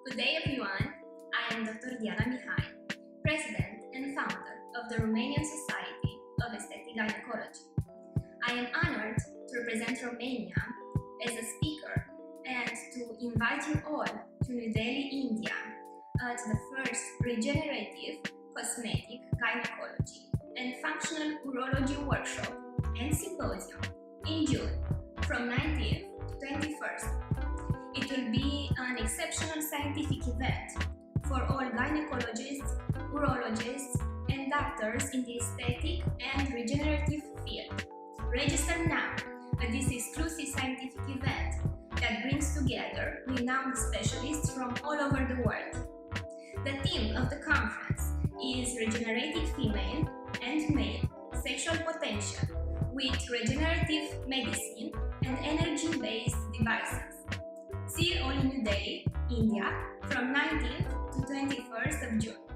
Good day everyone, I am Dr. Mihai, President and founder of the Romanian Society of Aesthetic Gynaecology. I am honored to represent Romania as a speaker and to invite you all to New Delhi, India to the first Regenerative Cosmetic Gynaecology and Functional Urology Workshop and Symposium in June from 19th to 21st. It will be an exceptional scientific event for all gynecologists, urologists, and doctors in the aesthetic and regenerative field. Register now at this exclusive scientific event that brings together renowned specialists from all over the world. The theme of the conference is Regenerative Female and Male Sexual Potential with Regenerative Medicine and Energy-Based Devices. See you all in New Delhi, India from 19th to 21st of June.